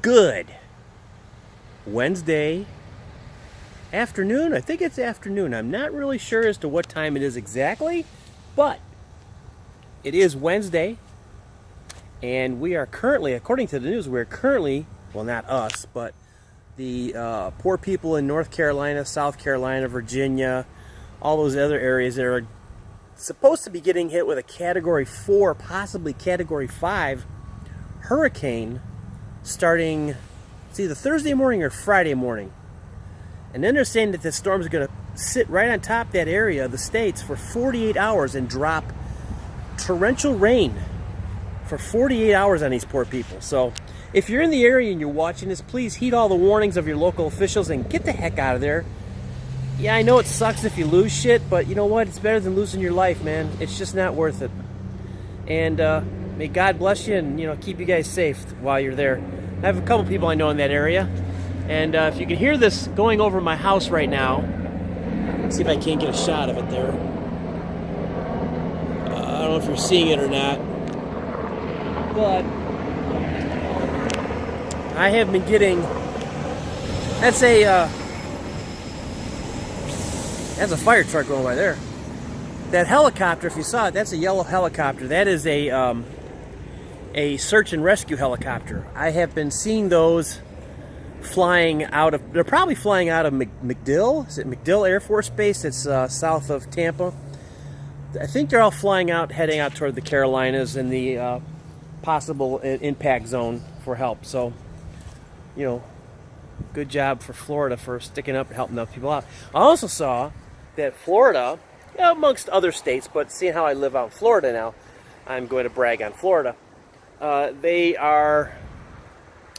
Good Wednesday afternoon. I think it's afternoon. I'm not really sure as to what time it is exactly, but it is Wednesday, and we are currently, according to the news, we're currently, well, not us, but the poor people in North Carolina, South Carolina, Virginia, all those other areas that are supposed to be getting hit with a Category 4, possibly Category 5 hurricane starting, it's either Thursday morning or Friday morning. And then they're saying that the storms are going to sit right on top of that area of the states for 48 hours and drop torrential rain for 48 hours on these poor people. So if you're in the area and you're watching this, please heed all the warnings of your local officials and get the heck out of there. Yeah, I know it sucks if you lose shit, but you know what? It's better than losing your life, man. It's just not worth it. And may God bless you and, keep you guys safe while you're there. I have a couple people I know in that area. And if you can hear this going over my house right now, let's see if I can't get a shot of it there. I don't know if you're seeing it or not, but I have been getting, that's a fire truck going by there. That helicopter, if you saw it, that's a yellow helicopter. That is a search and rescue helicopter. I have been seeing those flying out of, they're probably flying out of MacDill. Is it MacDill Air Force Base? It's south of Tampa. I think they're all flying out, heading out toward the Carolinas and the possible impact zone for help. So, good job for Florida for sticking up and helping those people out. I also saw that Florida, amongst other states, but seeing how I live out in Florida now, I'm going to brag on Florida. They are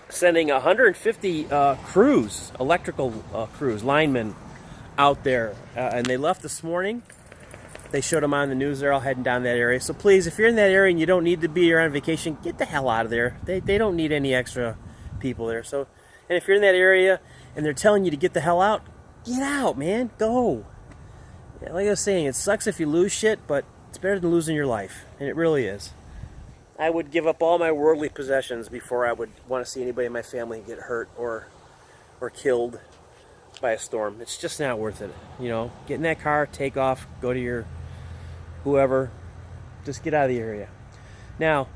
sending 150 crews, electrical crews, linemen out there. And they left this morning. They showed them on the news. They're all heading down that area. So please, if you're in that area and you don't need to be here on vacation, get the hell out of there. They don't need any extra people there. So, and if you're in that area and they're telling you to get the hell out, get out, man. Go. Yeah, like I was saying, it sucks if you lose shit, but it's better than losing your life. And it really is. I would give up all my worldly possessions before I would want to see anybody in my family get hurt or killed by a storm. It's just not worth it. Get in that car, take off, go to your whoever, just get out of the area. Now,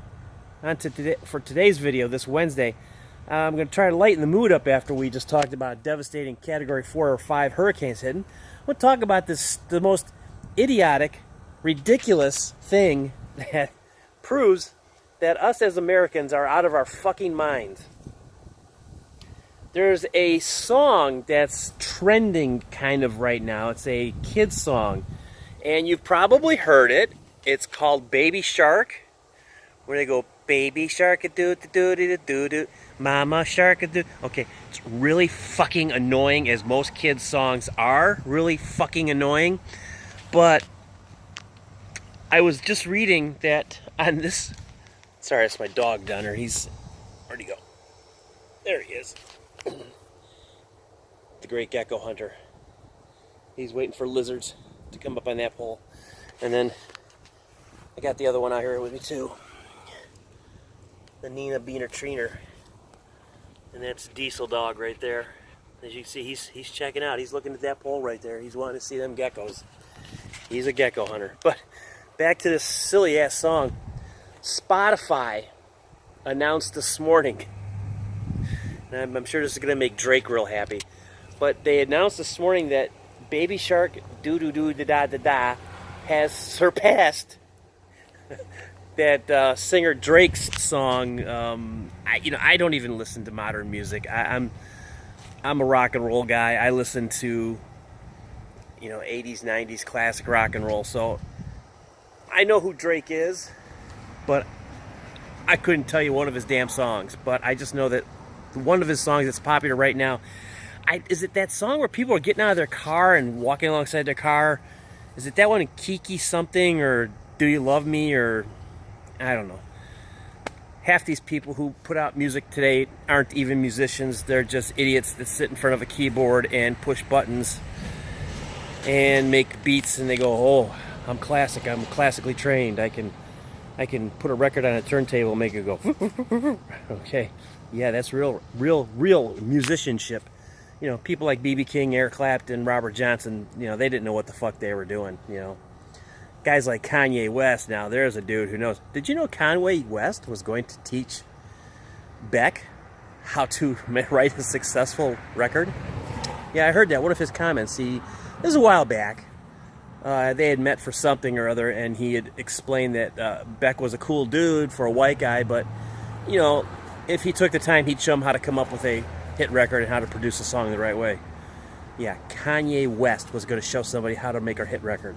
on to today, for today's video, this Wednesday, I'm going to try to lighten the mood up after we just talked about devastating Category 4 or 5 hurricanes hitting. We'll talk about the most idiotic, ridiculous thing that proves that us as Americans are out of our fucking minds. There's a song that's trending kind of right now. It's a kid's song. And you've probably heard it. It's called Baby Shark. Where they go, Baby Shark, do do do do do, Mama Shark, do. Okay, it's really fucking annoying, as most kids' songs are. Really fucking annoying. But I was just reading that on this. Sorry, it's my dog down there. Where'd he go? There he is. The great gecko hunter. He's waiting for lizards to come up on that pole. And then I got the other one out here with me too. The Nina Beaner Treener. And that's Diesel Dog right there. As you can see, he's checking out. He's looking at that pole right there. He's wanting to see them geckos. He's a gecko hunter. But back to this silly ass song. Spotify announced this morning, and I'm sure this is going to make Drake real happy, but they announced this morning that Baby Shark do-do-do-da-da-da-da has surpassed that singer Drake's song. I don't even listen to modern music. I'm a rock and roll guy. I listen to 80s, 90s classic rock and roll, so I know who Drake is. But I couldn't tell you one of his damn songs. But I just know that one of his songs that's popular right now, is it that song where people are getting out of their car and walking alongside their car? Is it that one, Kiki something, or Do You Love Me, or I don't know. Half these people who put out music today aren't even musicians. They're just idiots that sit in front of a keyboard and push buttons and make beats, and they go, oh, I'm classically trained. I can put a record on a turntable and make it go. Okay, Yeah, that's real musicianship. You know, people like B.B. King, Eric Clapton, Robert Johnson, you know, they didn't know what the fuck they were doing, you know. Guys like Kanye West, now there's a dude who knows. Did you know Kanye West was going to teach Beck how to write a successful record? Yeah, I heard that. One of his comments, this was a while back. They had met for something or other, and he had explained that Beck was a cool dude for a white guy, but, you know, if he took the time, he'd show him how to come up with a hit record and how to produce a song the right way. Yeah, Kanye West was going to show somebody how to make a hit record.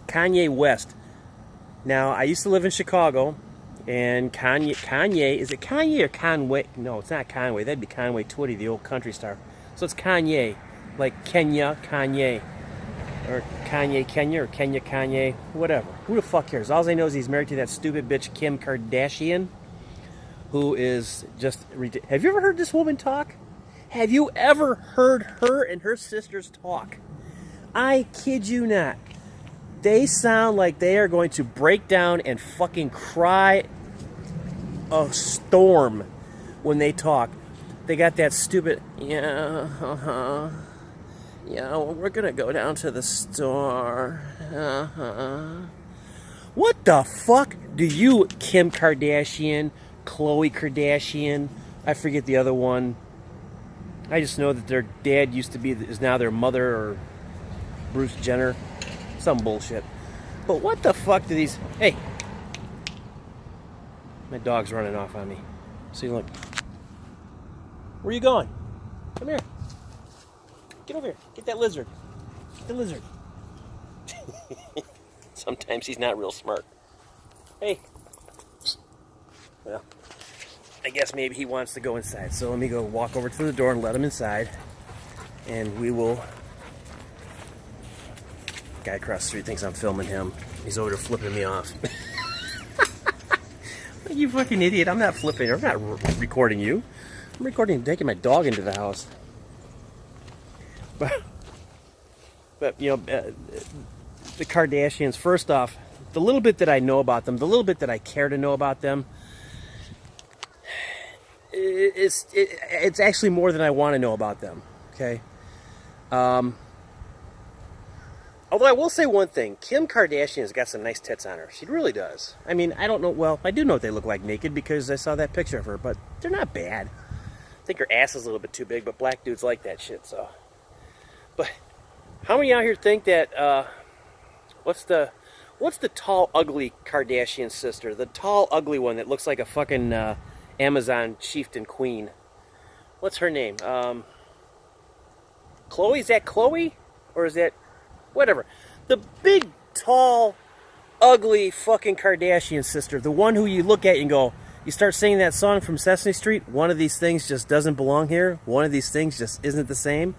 Kanye West. Now, I used to live in Chicago, and Kanye, is it Kanye or Conway? No, it's not Conway. That'd be Conway Twitty, the old country star. So it's Kanye, like Kenya, Kanye. Or Kanye, Kenya, or Kenya, Kanye, whatever. Who the fuck cares? All I know is he's married to that stupid bitch Kim Kardashian, who is just ridiculous. Have you ever heard this woman talk? Have you ever heard her and her sisters talk? I kid you not. They sound like they are going to break down and fucking cry a storm when they talk. They got that stupid, yeah, well, we're gonna go down to the store. What the fuck do you, Kim Kardashian, Khloe Kardashian, I forget the other one. I just know that their dad is now their mother, or Bruce Jenner. Some bullshit. But what the fuck do these... Hey! My dog's running off on me. See, look. Where are you going? Come here. Get over here. Get that lizard. Get the lizard. Sometimes he's not real smart. Hey. Well, I guess maybe he wants to go inside. So let me go walk over to the door and let him inside. And we will... Guy across the street thinks I'm filming him. He's over there flipping me off. You fucking idiot. I'm not flipping. I'm not recording you. I'm recording taking my dog into the house. But you know, the Kardashians, first off, the little bit that I know about them, the little bit that I care to know about them, it's actually more than I want to know about them. Okay? Although I will say one thing, Kim Kardashian has got some nice tits on her. She really does. I mean, I don't know, well, I do know what they look like naked because I saw that picture of her, but they're not bad. I think her ass is a little bit too big, but black dudes like that shit, so. But how many out here think that, what's the tall, ugly Kardashian sister? The tall, ugly one that looks like a fucking Amazon chieftain queen. What's her name? Khloe? Is that Khloe? Or is that... Whatever. The big, tall, ugly fucking Kardashian sister. The one who you look at and go, you start singing that song from Sesame Street, one of these things just doesn't belong here. One of these things just isn't the same.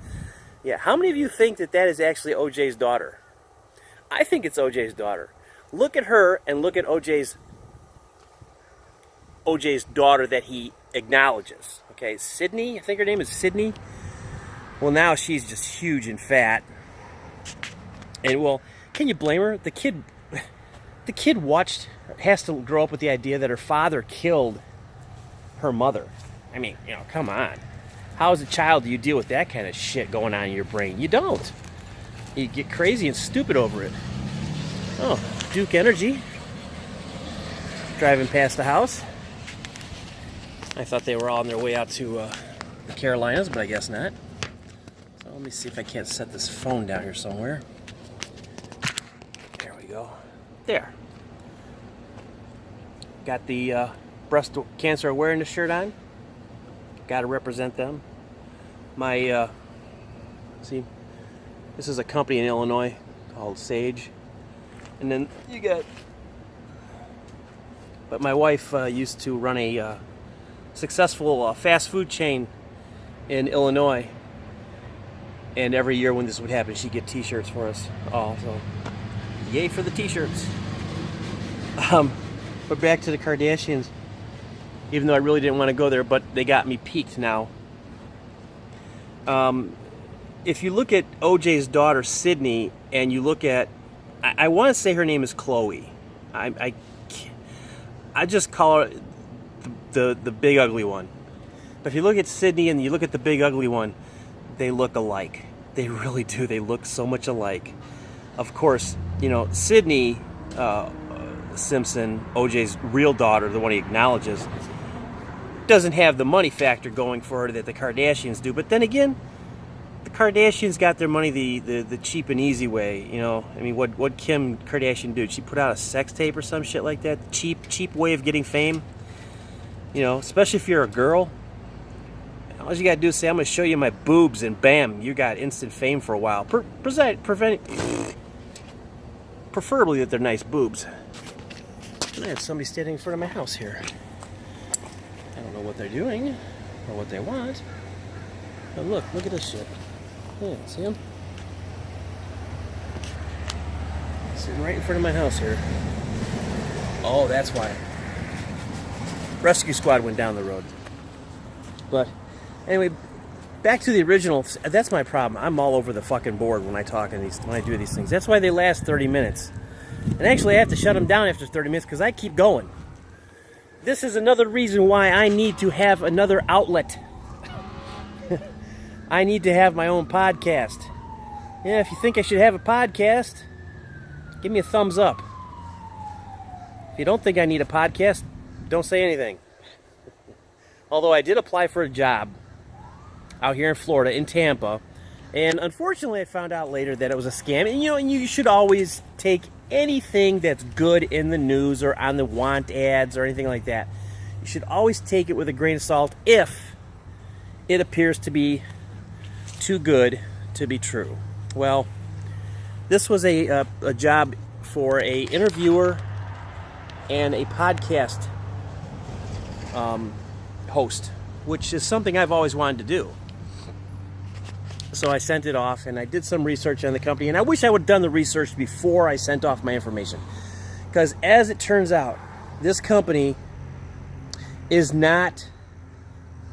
Yeah, how many of you think that that is actually OJ's daughter? I think it's OJ's daughter. Look at her and look at OJ's daughter that he acknowledges. Okay, Sydney, I think her name is Sydney. Well, now she's just huge and fat. And well, can you blame her? The kid has to grow up with the idea that her father killed her mother. I mean, you know, come on. How as a child do you deal with that kind of shit going on in your brain? You don't. You get crazy and stupid over it. Oh, Duke Energy. Driving past the house. I thought they were all on their way out to the Carolinas, but I guess not. So let me see if I can't set this phone down here somewhere. There we go. There. Got the breast cancer awareness shirt on. Got to represent them. My, see, this is a company in Illinois called Sage. And then you got, but my wife used to run a successful fast food chain in Illinois. And every year when this would happen, she'd get t-shirts for us all. So, yay for the t-shirts. But back to the Kardashians. Even though I really didn't want to go there, but they got me peaked now. If you look at OJ's daughter, Sydney, and you look at, I want to say her name is Khloe. I just call her the big ugly one. But if you look at Sydney and you look at the big ugly one, they look alike. They really do. They look so much alike. Of course, Sydney Simpson, OJ's real daughter, the one he acknowledges, doesn't have the money factor going for her that the Kardashians do. But then again, the Kardashians got their money the cheap and easy way. I mean, what Kim Kardashian do? She put out a sex tape or some shit like that? Cheap way of getting fame. Especially if you're a girl. All you gotta do is say, I'm gonna show you my boobs, and bam, you got instant fame for a while. Preferably that they're nice boobs. I have somebody standing in front of my house here. I don't know what they're doing or what they want. Oh, look at this shit. Yeah, see him? Sitting right in front of my house here. Oh, that's why. Rescue squad went down the road. But anyway, back to the original. That's my problem. I'm all over the fucking board when I do these things. That's why they last 30 minutes. And actually, I have to shut them down after 30 minutes because I keep going. This is another reason why I need to have another outlet. I need to have my own podcast. Yeah, if you think I should have a podcast, give me a thumbs up. If you don't think I need a podcast, don't say anything. Although I did apply for a job out here in Florida, in Tampa, and unfortunately I found out later that it was a scam. And you should always take anything that's good in the news or on the want ads or anything like that. You should always take it with a grain of salt if it appears to be too good to be true. Well, this was a job for a interviewer and a podcast host, which is something I've always wanted to do. So I sent it off, and I did some research on the company, and I wish I would have done the research before I sent off my information. Because as it turns out, this company is not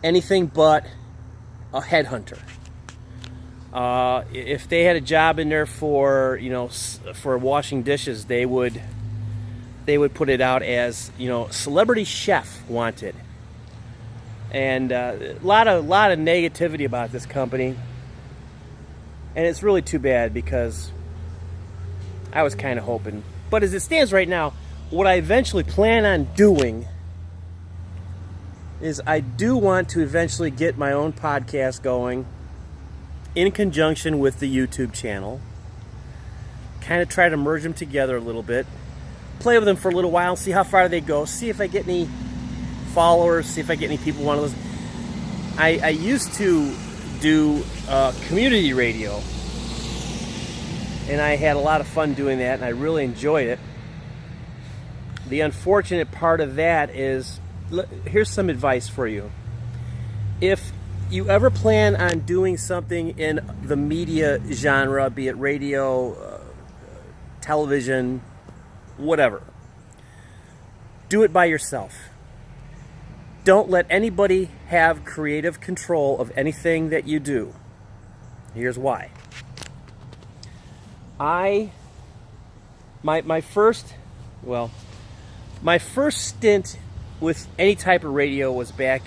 anything but a headhunter. If they had a job in there for washing dishes, they would put it out as, celebrity chef wanted. And a lot of negativity about this company. And it's really too bad because I was kind of hoping. But as it stands right now, what I eventually plan on doing is I do want to eventually get my own podcast going in conjunction with the YouTube channel. Kind of try to merge them together a little bit. Play with them for a little while, see how far they go, see if I get any followers, see if I get any people who want to listen. I used to do community radio, and I had a lot of fun doing that, and I really enjoyed it. The unfortunate part of that is, here's some advice for you. If you ever plan on doing something in the media genre, be it radio, television, whatever, do it by yourself. Don't let anybody have creative control of anything that you do. Here's why. My first stint with any type of radio was back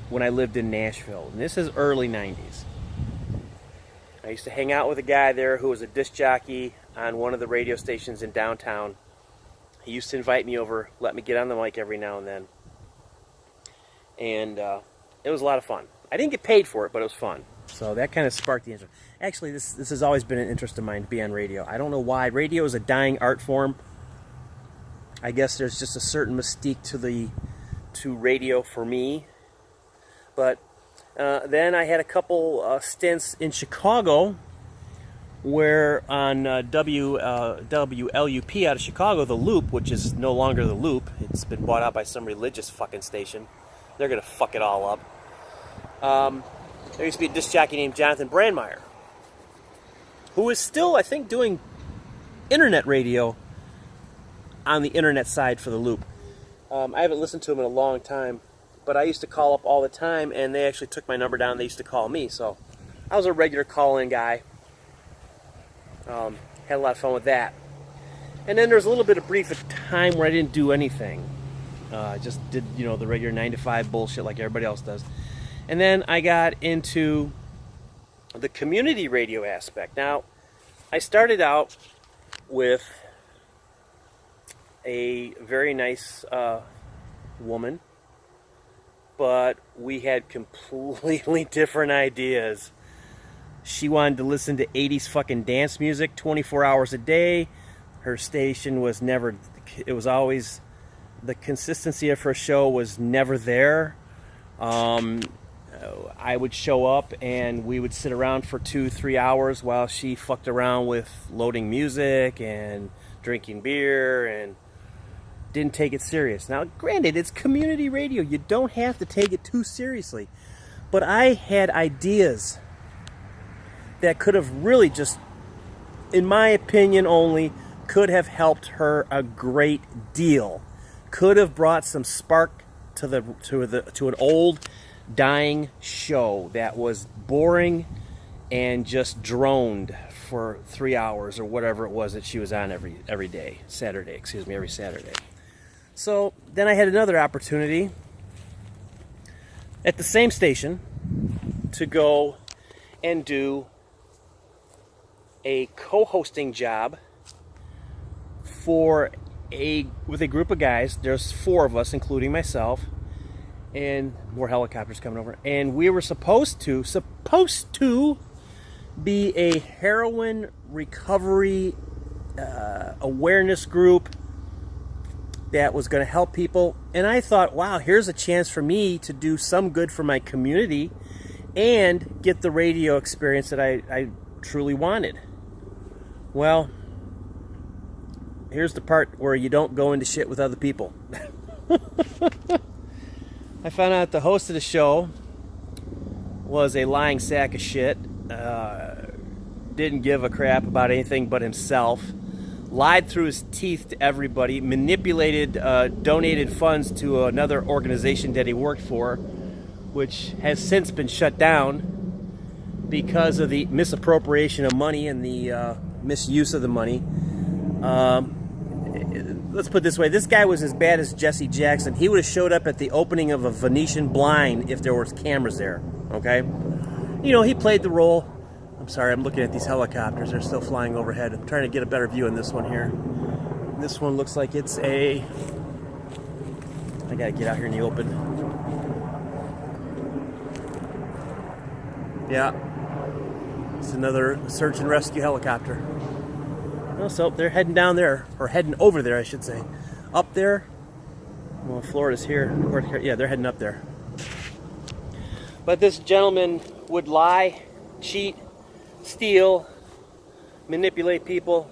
when I lived in Nashville. And this is early 90s. I used to hang out with a guy there who was a disc jockey on one of the radio stations in downtown. He used to invite me over, let me get on the mic every now and then. And it was a lot of fun. I didn't get paid for it, but it was fun. So that kind of sparked the interest. Actually, this has always been an interest of mine to be on radio. I don't know why. Radio is a dying art form. I guess there's just a certain mystique to radio for me. But then I had a couple stints in Chicago, where on WLUP out of Chicago, The Loop, which is no longer The Loop. It's been bought out by some religious fucking station. They're going to fuck it all up. There used to be a disc jockey named Jonathan Brandmeier, who is still, I think, doing internet radio on the internet side for The Loop. I haven't listened to him in a long time, but I used to call up all the time, and they actually took my number down. They used to call me, so I was a regular call-in guy. Had a lot of fun with that. And then there was a little bit of brief time where I didn't do anything. Just did, the regular 9 to 5 bullshit like everybody else does. And then I got into the community radio aspect. Now, I started out with a very nice woman, but we had completely different ideas. She wanted to listen to 80s fucking dance music 24 hours a day. Her station was never, it was always, the consistency of her show was never there. I would show up and we would sit around for 2-3 hours while she fucked around with loading music and drinking beer and didn't take it serious. Now, granted, it's community radio. You don't have to take it too seriously. But I had ideas that could have really just, in my opinion only, could have helped her a great deal. Could have brought some spark to an old, dying show that was boring and just droned for 3 hours or whatever it was that she was on every Saturday. So then I had another opportunity at the same station to go and do a co-hosting job with a group of guys. There's 4 of us, including myself, and more helicopters coming over. And we were supposed to be a heroin recovery awareness group that was going to help people. And I thought, wow, here's a chance for me to do some good for my community and get the radio experience that I truly wanted. Well, here's the part where you don't go into shit with other people. I found out the host of the show was a lying sack of shit. Didn't give a crap about anything but himself. Lied through his teeth to everybody. Manipulated donated funds to another organization that he worked for, which has since been shut down because of the misappropriation of money and the misuse of the money. Let's put it this way. This guy was as bad as Jesse Jackson. He would have showed up at the opening of a Venetian blind if there was cameras there. Okay? He played the role. I'm sorry, I'm looking at these helicopters. They're still flying overhead. I'm trying to get a better view on this one here. This one looks like it's I gotta get out here in the open. Yeah. It's another search and rescue helicopter. So they're heading down there, or heading over there, I should say. Up there. Well, Florida's here. Yeah, they're heading up there. But this gentleman would lie, cheat, steal, manipulate people.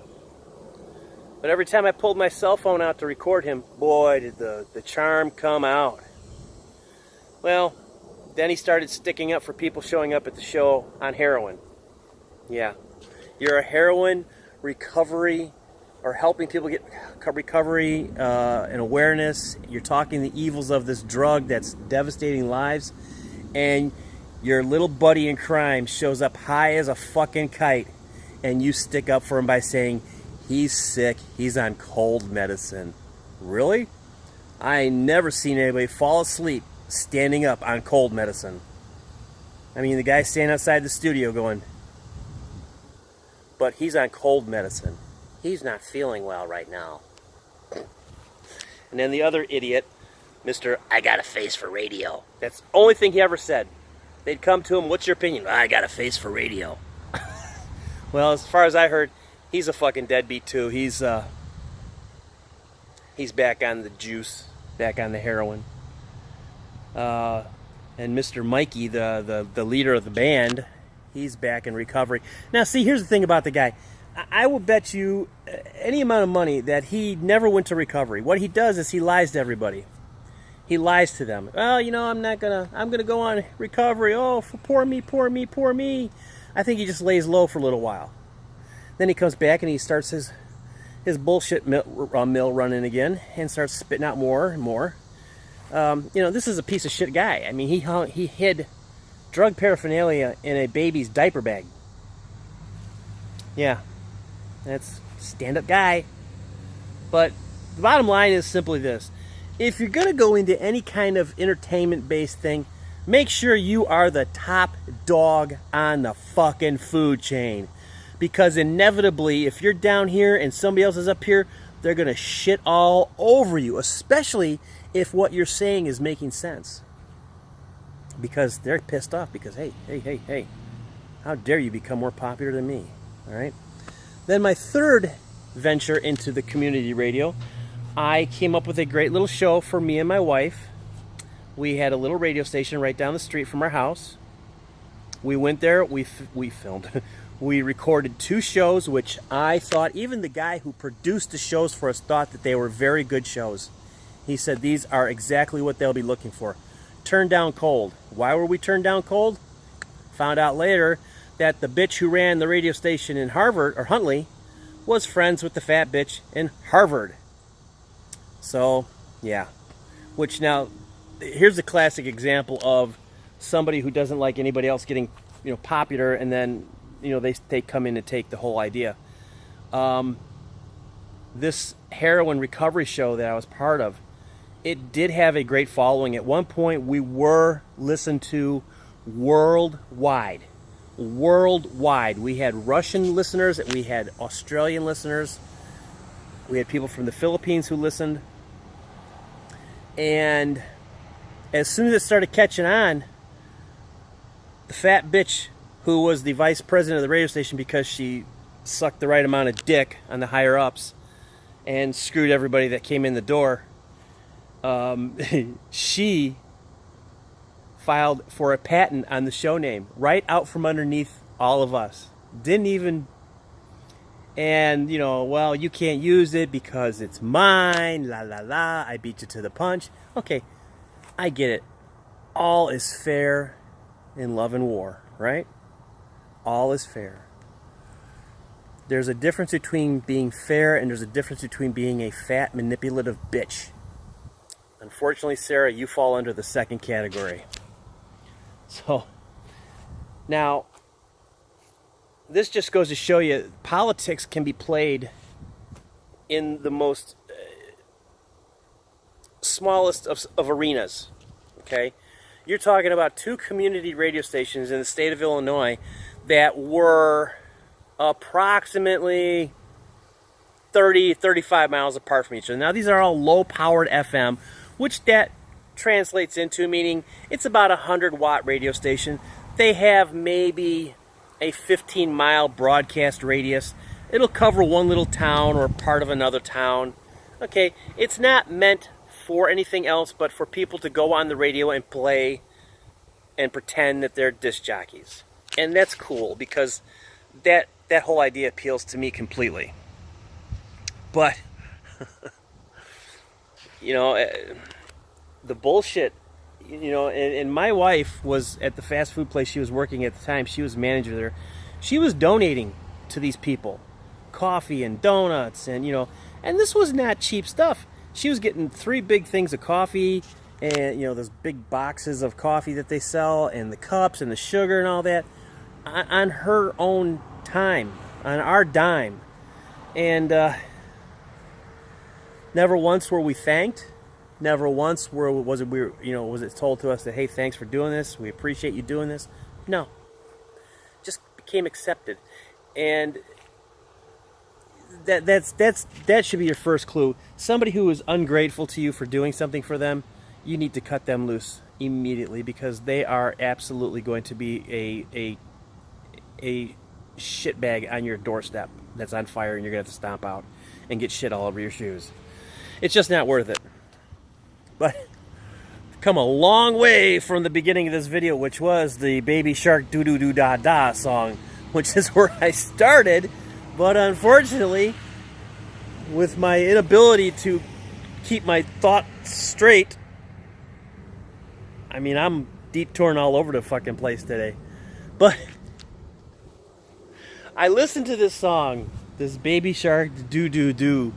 But every time I pulled my cell phone out to record him, boy, did the charm come out. Well, then he started sticking up for people showing up at the show on heroin. Yeah. You're a heroin recovery, or helping people get recovery and awareness. You're talking the evils of this drug that's devastating lives, and your little buddy in crime shows up high as a fucking kite, and you stick up for him by saying, he's sick, he's on cold medicine. Really? I ain't never seen anybody fall asleep standing up on cold medicine. I mean, the guy standing outside the studio going, but he's on cold medicine. He's not feeling well right now. And then the other idiot, Mr. I got a face for radio. That's the only thing he ever said. They'd come to him, what's your opinion? I got a face for radio. Well, as far as I heard, he's a fucking deadbeat too. He's back on the juice, back on the heroin. And Mr. Mikey, the leader of the band, he's back in recovery. Now, see, here's the thing about the guy. I will bet you any amount of money that he never went to recovery. What he does is he lies to everybody. He lies to them. Well, I'm gonna go on recovery. Oh, poor me, poor me, poor me. I think he just lays low for a little while. Then he comes back and he starts his bullshit mill running again and starts spitting out more and more. This is a piece of shit guy. I mean, he hid drug paraphernalia in a baby's diaper bag. Yeah, that's stand-up guy. But the bottom line is simply this. if you're going to go into any kind of entertainment-based thing, make sure you are the top dog on the fucking food chain. Because inevitably, if you're down here and somebody else is up here, they're going to shit all over you, especially if what you're saying is making sense. Because they're pissed off because, hey, how dare you become more popular than me, all right? Then my third venture into the community radio, I came up with a great little show for me and my wife. We had a little radio station right down the street from our house. We went there, we filmed. We recorded 2 shows, which I thought, even the guy who produced the shows for us thought that they were very good shows. He said these are exactly what they'll be looking for. Turned down cold. Why were we turned down cold? Found out later that the bitch who ran the radio station in Harvard, or Huntley, was friends with the fat bitch in Harvard. So, yeah. Which now, here's a classic example of somebody who doesn't like anybody else getting, popular, and then, they come in and take the whole idea. This heroin recovery show that I was part of, it did have a great following. At one point, we were listened to worldwide. We had Russian listeners, we had Australian listeners, we had people from the Philippines who listened. And as soon as it started catching on, the fat bitch who was the vice president of the radio station because she sucked the right amount of dick on the higher ups and screwed everybody that came in the door, she filed for a patent on the show name right out from underneath all of us. Didn't even, and well, you can't use it because it's mine, la la la, I beat you to the punch. Okay, I get it. All is fair in love and war, right? All is fair. There's a difference between being fair and there's a difference between being a fat, manipulative bitch. Unfortunately, Sarah, you fall under the second category. So, now, this just goes to show you politics can be played in the most smallest of arenas, okay? You're talking about 2 community radio stations in the state of Illinois that were approximately 35 miles apart from each other. Now, these are all low-powered FM, which that translates into, meaning it's about a 100-watt radio station. They have maybe a 15-mile broadcast radius. It'll cover one little town or part of another town. Okay, it's not meant for anything else but for people to go on the radio and play and pretend that they're disc jockeys. And that's cool because that whole idea appeals to me completely. But, the bullshit, and my wife was at the fast food place she was working at the time. She was manager there. She was donating to these people coffee and donuts and, and this was not cheap stuff. She was getting 3 big things of coffee and, those big boxes of coffee that they sell and the cups and the sugar and all that on her own time, on our dime. And never once were we thanked. Never once was it told to us that, hey, thanks for doing this. We appreciate you doing this. No. Just became accepted. And that should be your first clue. Somebody who is ungrateful to you for doing something for them, you need to cut them loose immediately because they are absolutely going to be a shitbag on your doorstep that's on fire and you're going to have to stomp out and get shit all over your shoes. It's just not worth it. But come a long way from the beginning of this video, which was the Baby Shark Doo Doo Doo Da Da song, which is where I started. But unfortunately, with my inability to keep my thoughts straight, I'm detouring all over the fucking place today. But I listened to this song, this Baby Shark Doo Doo Doo,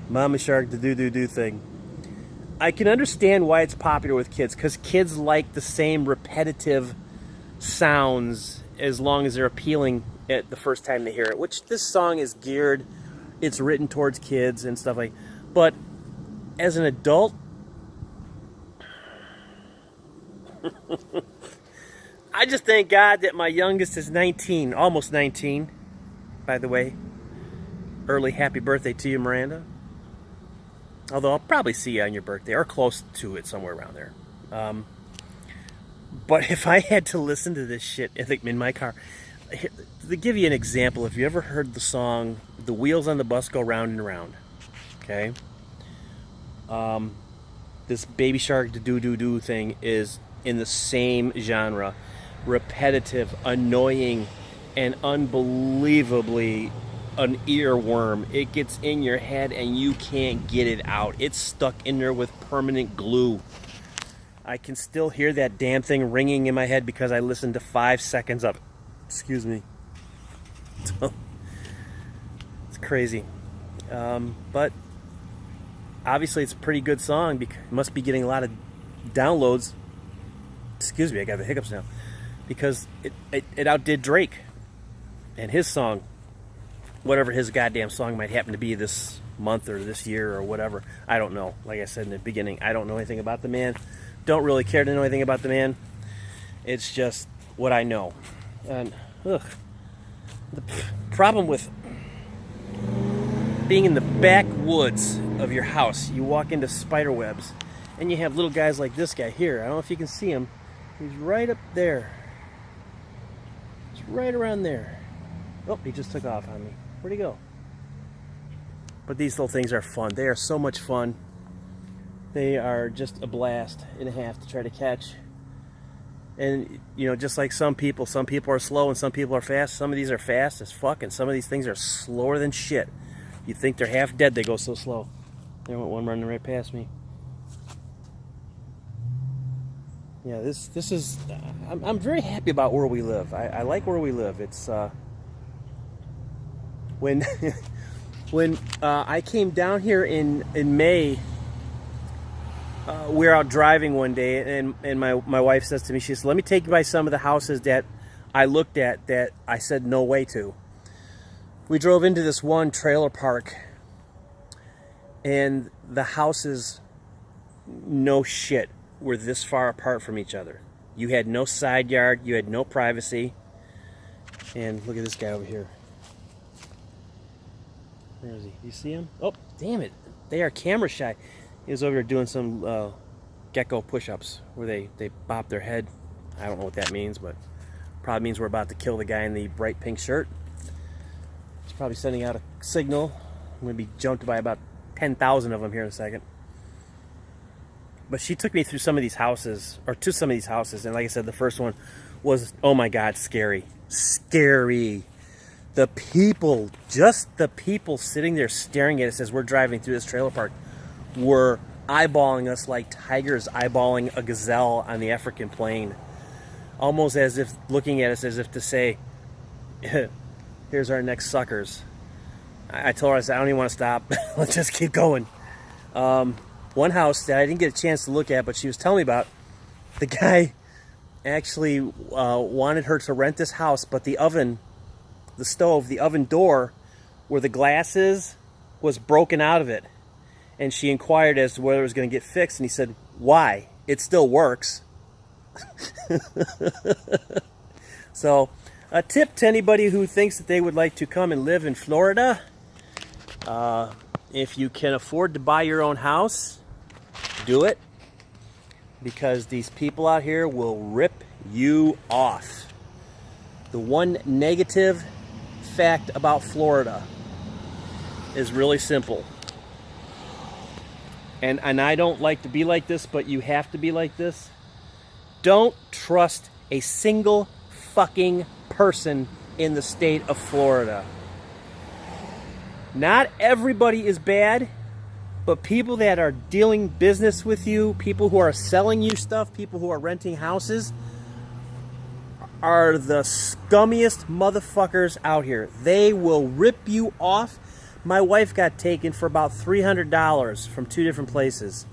Mama Shark the Doo Doo Doo thing. I can understand why it's popular with kids, because kids like the same repetitive sounds as long as they're appealing at the first time they hear it, which this song is geared, it's written towards kids and stuff like. But as an adult, I just thank God that my youngest is 19, almost 19, by the way. Early happy birthday to you, Miranda. Although I'll probably see you on your birthday, or close to it, somewhere around there. But if I had to listen to this shit in my car, to give you an example, if you ever heard the song "The Wheels on the Bus Go Round and Round," okay? This Baby Shark do thing is in the same genre, repetitive, annoying, and unbelievably an earworm. It gets in your head and you can't get it out. It's stuck in there with permanent glue. I can still hear that damn thing ringing in my head because I listened to 5 seconds of it. Excuse me. It's crazy. But obviously it's a pretty good song because it must be getting a lot of downloads. Excuse me, I got the hiccups now. Because it outdid Drake and his song, whatever his goddamn song might happen to be this month or this year or whatever. I don't know. Like I said in the beginning, I don't know anything about the man. Don't really care to know anything about the man. It's just what I know. And the problem with being in the backwoods of your house, you walk into spider webs and you have little guys like this guy here. I don't know if you can see him. He's right up there. He's right around there. Oh, he just took off on me. Where'd he go? But these little things are fun. They are so much fun. They are just a blast and a half to try to catch. And, you know, just like some people are slow and some people are fast. Some of these are fast as fuck, and some of these things are slower than shit. You think they're half dead, they go so slow. There went one running right past me. Yeah, this is... I'm very happy about where we live. I like where we live. It's... When I came down here in May, we were out driving one day, and my wife says to me, she says, let me take you by some of the houses that I looked at that I said no way to. We drove into this one trailer park, and the houses, no shit, were this far apart from each other. You had no side yard, you had no privacy. And look at this guy over here. Where is he? You see him? Oh, damn it. They are camera shy. He was over there doing some gecko push-ups where they bop their head. I don't know what that means, but probably means we're about to kill the guy in the bright pink shirt. He's probably sending out a signal. I'm going to be jumped by about 10,000 of them here in a second. But she took me through some of these houses, or to some of these houses, and like I said, the first one was, oh my God, scary. Scary. The people, just the people sitting there staring at us as we're driving through this trailer park were eyeballing us like tigers eyeballing a gazelle on the African plain. Almost as if looking at us as if to say, here's our next suckers. I told her, I said, I don't even want to stop. Let's just keep going. One house that I didn't get a chance to look at, but she was telling me about, the guy actually wanted her to rent this house, but the oven, the stove, the oven door where the glass is, was broken out of it. And she inquired as to whether it was going to get fixed, and he said, why? It still works. So, a tip to anybody who thinks that they would like to come and live in Florida, if you can afford to buy your own house, do it, because these people out here will rip you off. The one negative fact about Florida is really simple. And I don't like to be like this, but you have to be like this. Don't trust a single fucking person in the state of Florida. Not everybody is bad, but people that are dealing business with you, people who are selling you stuff, people who are renting houses, are the scummiest motherfuckers out here. They will rip you off. My wife got taken for about $300 from 2 different places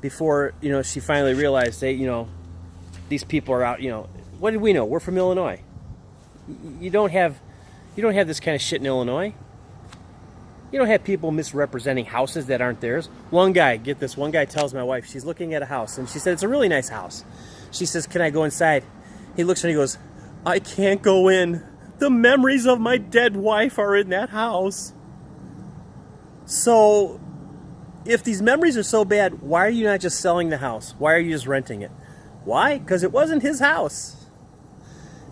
before, you know, she finally realized that, you know, these people are out, you know. What did we know? We're from Illinois. You don't have this kind of shit in Illinois. You don't have people misrepresenting houses that aren't theirs. One guy, get this, one guy tells my wife, she's looking at a house, and she said, it's a really nice house. She says, can I go inside? He looks at her and he goes, I can't go in. The memories of my dead wife are in that house. So, if these memories are so bad, why are you not just selling the house? Why are you just renting it? Why? Because it wasn't his house.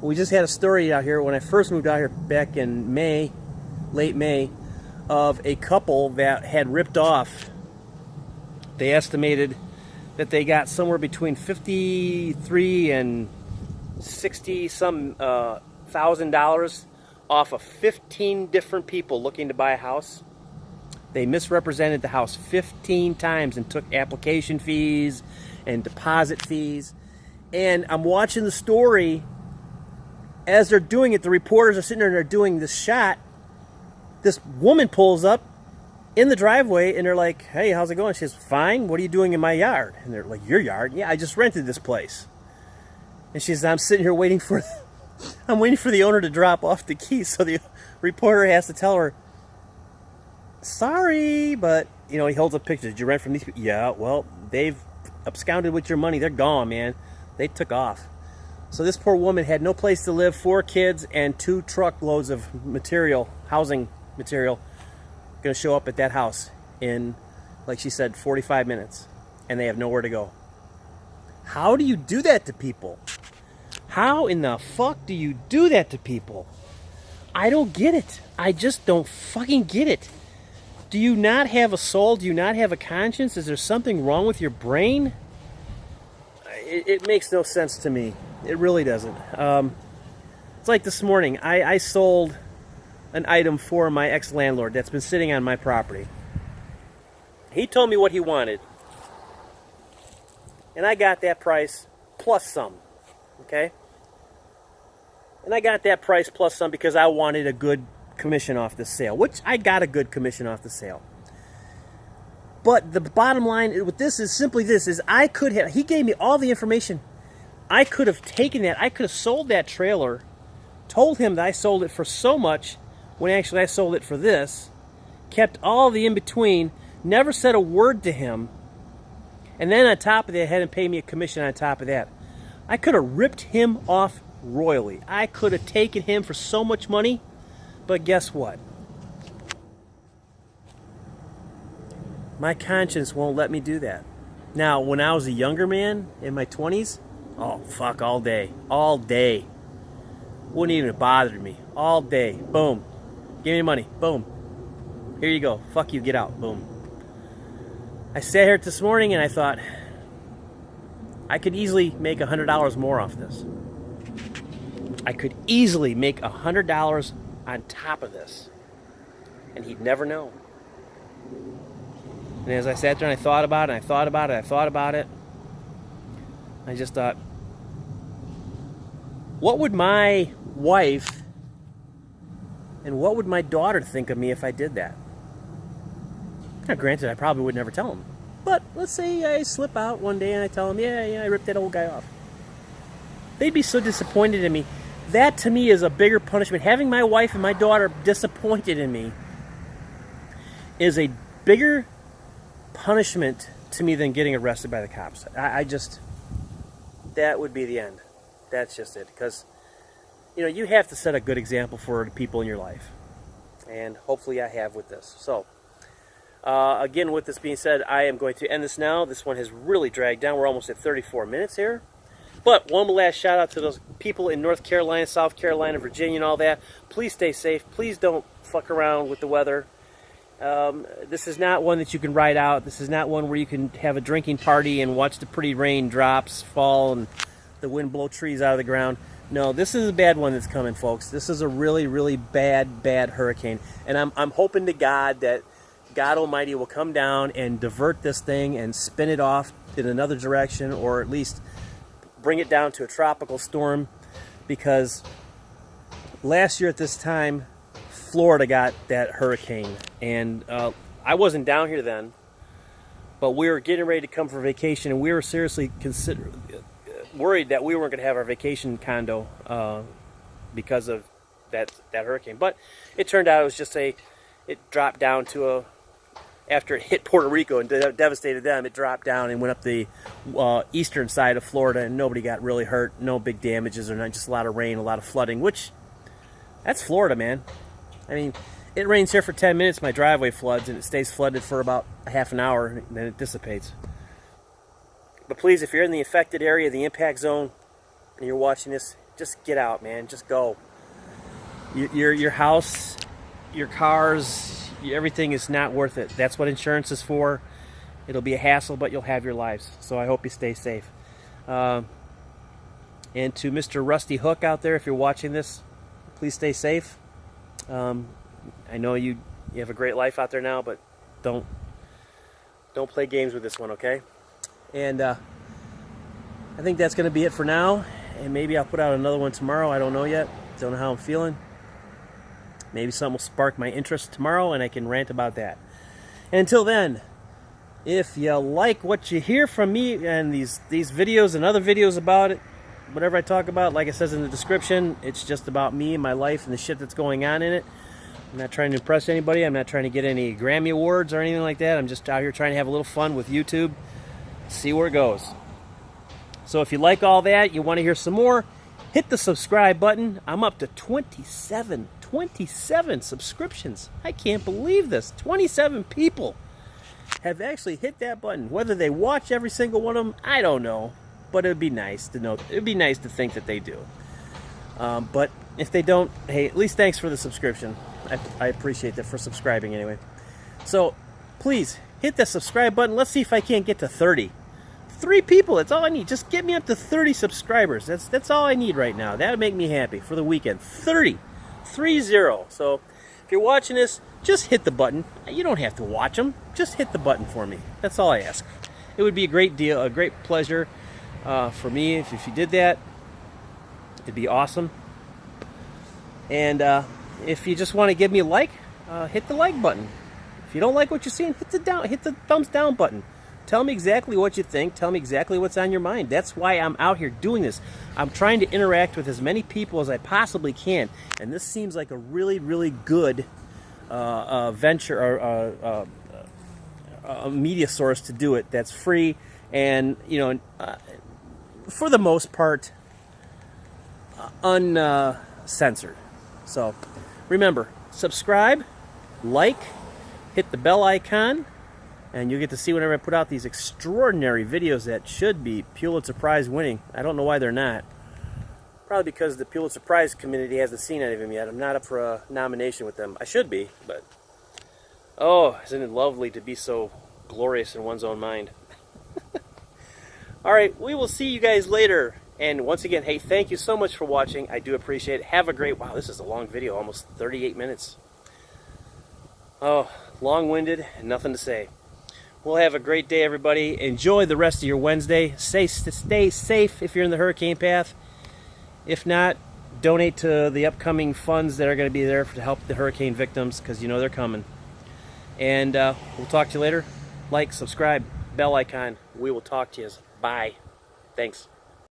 We just had a story out here when I first moved out here back in May, late May, of a couple that had ripped off. They estimated that they got somewhere between 53 and 60 some $1,000 off of 15 different people looking to buy a house. They misrepresented the house 15 times and took application fees and deposit fees. And I'm watching the story. As they're doing it, the reporters are sitting there and they're doing this shot. This woman pulls up in the driveway and they're like, hey, how's it going? She says, fine. What are you doing in my yard? And they're like, your yard? Yeah, I just rented this place. And she says, I'm sitting here waiting for the owner to drop off the keys. So the reporter has to tell her, sorry, but, you know, he holds up pictures. Did you rent from these people? Yeah, well, they've absconded with your money. They're gone, man. They took off. So this poor woman had no place to live, 4 kids, and 2 truckloads of material, housing material, going to show up at that house in, like she said, 45 minutes. And they have nowhere to go. How do you do that to people? How in the fuck do you do that to people? I don't get it. I just don't fucking get it. Do you not have a soul? Do you not have a conscience? Is there something wrong with your brain? It makes no sense to me. It really doesn't. It's like this morning. I sold an item for my ex-landlord that's been sitting on my property. He told me what he wanted. And I got that price plus some. Okay? And I got that price plus some because I wanted a good commission off the sale, which I got a good commission off the sale. But the bottom line with this is simply this, is I could have, he gave me all the information. I could have taken that, I could have sold that trailer, told him that I sold it for so much, when actually I sold it for this, kept all the in-between, never said a word to him, and then on top of that, had him pay me a commission on top of that. I could have ripped him off royally. I could have taken him for so much money, but guess what? My conscience won't let me do that. Now, when I was a younger man, in my 20s, oh, fuck, all day. All day. Wouldn't even have bothered me. All day. Boom. Give me money. Boom. Here you go. Fuck you. Get out. Boom. I sat here this morning and I thought, I could easily make $100 more off this. I could easily make $100 on top of this. And he'd never know. And as I sat there and I thought about it, and I thought about it, I thought about it, I just thought, what would my wife and what would my daughter think of me if I did that? Now, granted, I probably would never tell them. But let's say I slip out one day and I tell them, yeah, I ripped that old guy off. They'd be so disappointed in me. That, to me, is a bigger punishment. Having my wife and my daughter disappointed in me is a bigger punishment to me than getting arrested by the cops. I just, that would be the end. That's just it. Because, you know, you have to set a good example for the people in your life. And hopefully I have with this. So, again, with this being said, I am going to end this now. This one has really dragged down. We're almost at 34 minutes here. But one last shout out to those people in North Carolina, South Carolina, Virginia, and all that. Please stay safe. Please don't fuck around with the weather. This is not one that you can ride out. This is not one where you can have a drinking party and watch the pretty raindrops fall and the wind blow trees out of the ground. No, this is a bad one that's coming, folks. This is a really, really bad hurricane. And I'm hoping to God that God Almighty will come down and divert this thing and spin it off in another direction, or at least bring it down to a tropical storm, because last year at this time, Florida got that hurricane, and I wasn't down here then, but we were getting ready to come for vacation, and we were seriously worried that we weren't going to have our vacation condo because of that hurricane. But it turned out it was just a it dropped down to after it hit Puerto Rico and devastated them, it dropped down and went up the eastern side of Florida, and nobody got really hurt. No big damages, or not, just a lot of rain, a lot of flooding, which, that's Florida, man. I mean, it rains here for 10 minutes, my driveway floods, and it stays flooded for about a half an hour, and then it dissipates. But please, if you're in the affected area, the impact zone, and you're watching this, just get out, man. Just go. Your house, your cars, everything is not worth it. That's what insurance is for. It'll be a hassle, but you'll have your lives. So I hope you stay safe. And to Mr. Rusty Hook out there, if you're watching this, please stay safe. I know you have a great life out there now, but don't play games with this one, okay? And I think that's going to be it for now. And maybe I'll put out another one tomorrow. I don't know yet. Don't know how I'm feeling. Maybe something will spark my interest tomorrow and I can rant about that. And until then, if you like what you hear from me and these videos and other videos about it, whatever I talk about, like it says in the description, it's just about me and my life and the shit that's going on in it. I'm not trying to impress anybody. I'm not trying to get any Grammy Awards or anything like that. I'm just out here trying to have a little fun with YouTube. See where it goes. So if you like all that, you want to hear some more, hit the subscribe button. I'm up to 27 subscriptions. I can't believe this. 27 people have actually hit that button. Whether they watch every single one of them, I don't know. But it would be nice to know. It would be nice to think that they do. But if they don't, hey, at least thanks for the subscription. I appreciate that, for subscribing anyway. So please hit that subscribe button. Let's see if I can't get to 30. 3 people, that's all I need. Just get me up to 30 subscribers. That's all I need right now. That would make me happy for the weekend. 30. 30. So if you're watching this, just hit the button. You don't have to watch them. Just hit the button for me. That's all I ask. It would be a great deal, a great pleasure for me if you did that. It'd be awesome. And if you just want to give me a like, hit the like button. If you don't like what you're seeing, hit the thumbs down button. Tell me exactly what you think. Tell me exactly what's on your mind. That's why I'm out here doing this. I'm trying to interact with as many people as I possibly can. And this seems like a really, really good venture or a media source to do it that's free and, for the most part, uncensored. So remember, subscribe, like, hit the bell icon, and you'll get to see whenever I put out these extraordinary videos that should be Pulitzer Prize winning. I don't know why they're not. Probably because the Pulitzer Prize community hasn't seen any of them yet. I'm not up for a nomination with them. I should be, but oh, isn't it lovely to be so glorious in one's own mind? All right, we will see you guys later. And once again, hey, thank you so much for watching. I do appreciate it. Have a great, wow, this is a long video, almost 38 minutes. Oh, long-winded and nothing to say. We'll have a great day, everybody. Enjoy the rest of your Wednesday. Stay safe if you're in the hurricane path. If not, donate to the upcoming funds that are going to be there to help the hurricane victims, because you know they're coming. And we'll talk to you later. Like, subscribe, bell icon. We will talk to you. Bye. Thanks.